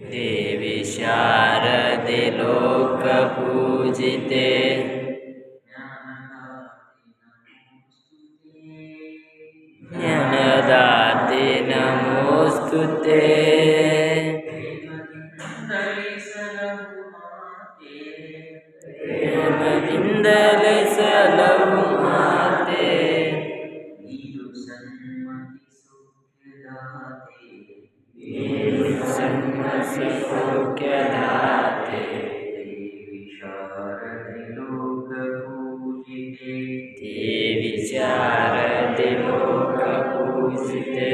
देवी शारदे लोकपूजिते ज्ञानदाते नमोस्तुते प्रेमದಿಂದಲೇ ಸಲಹು ಮಾತೆ ಸನ್ಮತಿ ಸೌಖ್ಯದಾತೆ ದೇವಿ ಶಾರದೆ ಲೋಕಪೂಜಿತೆ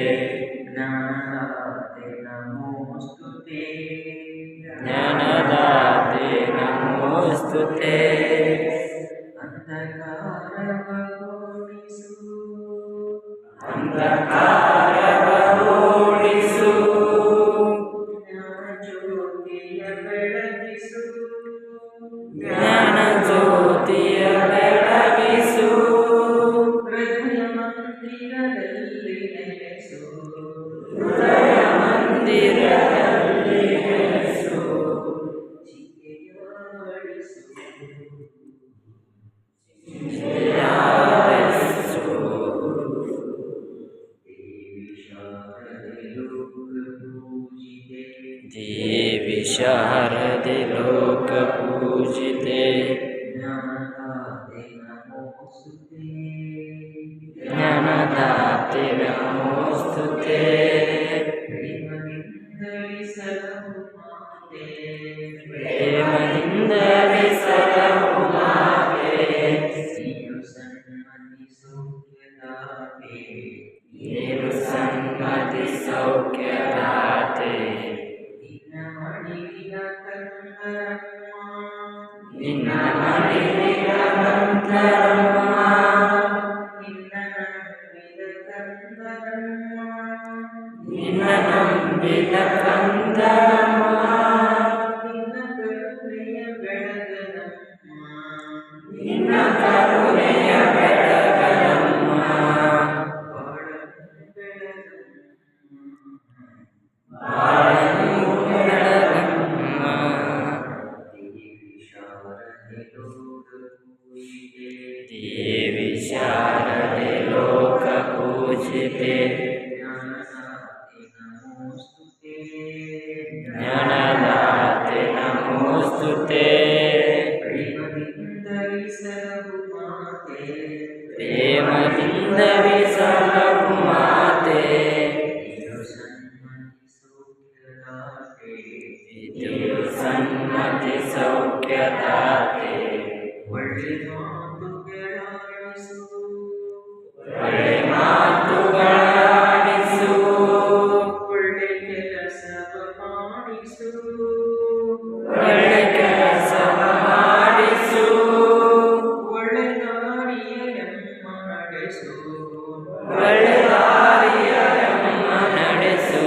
ಜ್ಞಾನದಾತೆ ನಮೋಸ್ತುತೆ ಅಂಧಕಾರವ ಓಡಿಸು ಜ್ಞಾನ ಜ್ಯೋತಿಯ ಬೆಳಗಿಸು ಹೃದಯ ಮಂದಿರದಲ್ಲಿ ನೆಲೆಸು ದೇವಿ ಶಾರದೆ ಲೋಕಪೂಜಿತೆ ಜ್ಞಾನದಾತೆ ನಮೋಸ್ತುತೆ ಪ್ರೇಮದಿಂದಲೇ ಸಲಹು ಮಾತೆ ನೀರು ಸನ್ಮತಿ ಸೌಖ್ಯದಾತೆ ನಿನ್ನ ಮಡಿಲಿನ ನಂತರಮ್ಮ ನಿನ್ನ ನಂಬಿದ ಕಂದರಮ್ಮ ನಿನ್ನ ಕರುಣೆಯ ಬೆಳಗನಮ್ಮ ಬಾಳನು ಬೆಳಗಮ್ಮ ದೇವಿ ಶಾರದೆ ಲೋಕಪೂಜಿತೆ ಜ್ಞಾನದಾತೆ ನಮೋಸ್ತುತೆ ಪ್ರೇಮದಿಂದಲೇ ಸಲಹು ಮಾತೆ ಇದು ಸನ್ಮತಿ ಸೌಖ್ಯದಾತೆ ಒಳ್ಳೆ ಮಾತುಗಳಾಡಿಸು ಒಳ್ಳೆ ಕೆಲಸವ ಮಾಡಿಸು ಒಳ್ಳೆ ದಾರಿಯ ನಮ್ಮ ನಡೆಸು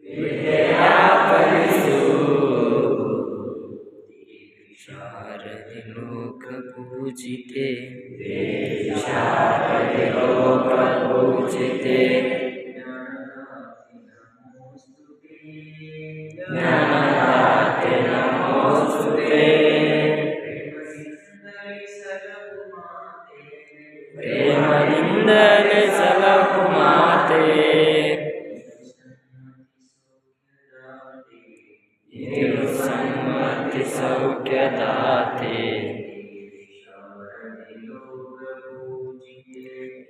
ವಿದ್ಯೆಯ ಕಲಿಸು ಶಾರದೆ ಲೋಕಪೂಜಿತೆ ಶಾರದೆ ಲೋಕಪೂಜಿತೆ ಜ್ಞಾನದಾತೆ ನಮೋಸ್ತುತೆ ಪ್ರೇಮದಿಂದಲೇ ಸಲಹು ಮಾತೆ ಇದು ಸನ್ಮತಿ ಸೌಖ್ಯದಾತೆ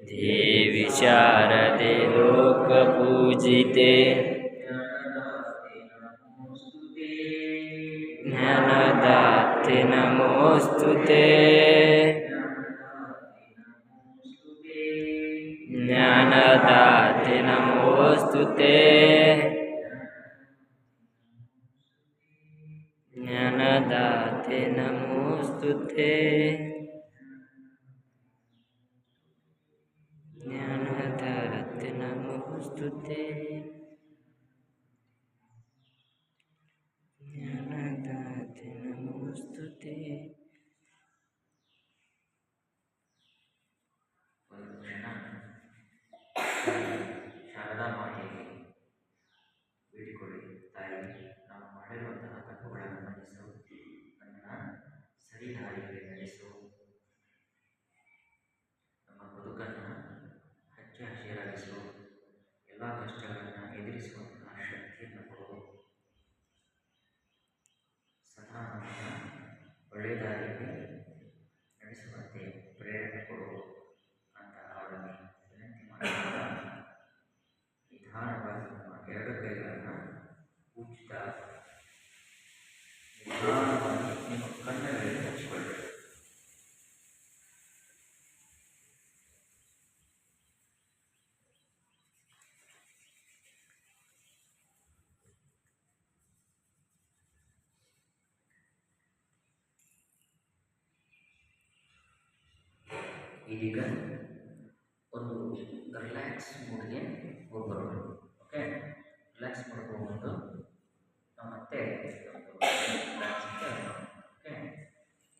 ದೇವಿ ಶಾರದೆ ಲೋಕಪೂಜಿತೆ ಜ್ಞಾನದಾತೆ ನಮೋಸ್ತುತೆ ಜ್ಞಾನದಾತೆ ನಮೋಸ್ತುತೆ ಜ್ಞಾನದಾತೆ ನಮೋಸ್ತುತೆ ಜ್ಞಾನದಾತೆ ನಮೋಸ್ತುತೆ ಜ್ಞಾನದಾತೆ ನಮೋಸ್ತುತೆ ಇದೀಗ ಒಂದು ರಿಲ್ಯಾಕ್ಸ್ ಮೂಡ್ಗೆ ಹೋಗ್ಬರೋದು. ಓಕೆ, ರಿಲ್ಯಾಕ್ಸ್ ಮೂಡ್ಗೆ ಹೋಗ್ಬಿಟ್ಟು ನಾವು ಮತ್ತೆ ಓಕೆ.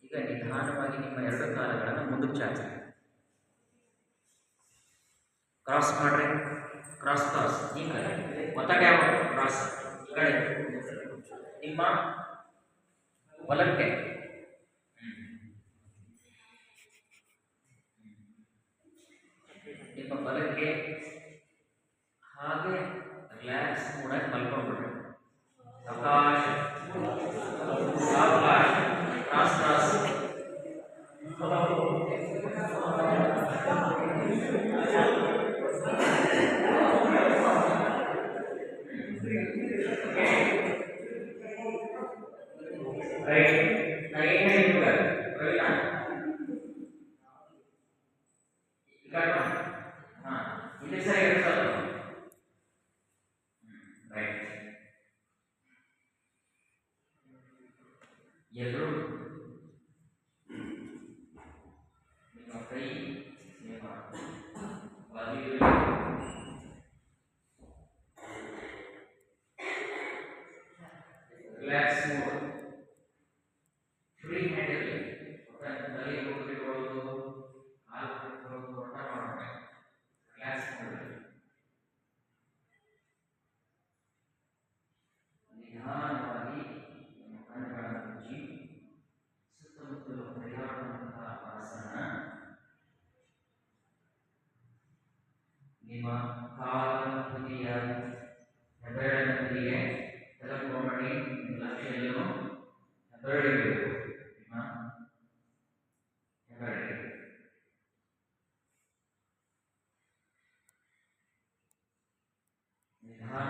ಈಗ ನಿಧಾನವಾಗಿ ನಿಮ್ಮ ಎರಡು ಕಾಲುಗಳನ್ನು ಮುಂದಕ್ಕೆ ಚಾಚಿ ಕ್ರಾಸ್ ಮಾಡ್ರಿ. ಕ್ರಾಸ್ ಕ್ರಾಸ್ ಈ ಕಡೆ ಒತ್ತಡ ಕ್ರಾಸ್ ಈ ಕಡೆ ನಿಮ್ಮ ಬಲಕ್ಕೆ ನಿಮ್ಮ ಬಲಕ್ಕೆ ಹಾಗೆ ರಿಲ್ಯಾಕ್ಸ್ ಮೂಡಾಗಿ ಮಲ್ಕೊಂಡ್ಬಿಡ್ರಿ. ಅವಕಾಶ ಅವಕಾಶ ಕ್ರಾಸ್ ಕ್ರಾಸ್ ರೈಟ್. ನಾ ಏನು ಹೇಳಿದ್ದೆ ರವಿನ ಹಾಂ ಇಲ್ಲಿ ಸಹ ಎರಡು ಸಲ ರೈಟ್. ಎಲ್ಲರೂ ನಿಮ್ಮ ಕೈ ನಿಮ್ಮ ಬಾಜಿಯಲ್ಲಿ ರಿಲ್ಯಾಕ್ಸ್ ಮೋಡ್ ಫ್ರೀ ಹ್ಯಾಂಡ್ ಇರಲಿ. ತಲೆ ಹೋಗಿಕೊಳ್ಳೋದು ಕಾಲು ಹೋಗಿಕೊಳ್ಳೋದು ಒಟ್ಟ ಮಾಡೋಣ. ರಿಲ್ಯಾಕ್ಸ್ ಮಾಡಿ ನಿಧಾನವಾಗಿ ನಿಮ್ಮ ಕಣ್ಣುಗಳನ್ನು ಮುಚ್ಚಿ ಸುತ್ತಮುತ್ತಲು ಹರಿದಾಡುವಂತಹ ಆಸನ. ನಿಮ್ಮ ಕಾಲ ತುದಿಯ ಹೆಬ್ಬೆರಳಿನ ತುದಿಗೆ ತಲುಪಿ ಲಕ್ಷ್ಯವನ್ನು ಹೆಬ್ಬೆರಳಿಗೆ ನಿಮ್ಮ ಹೆಬ್ಬೆರಳಿಗೆ ನಿಧಾನ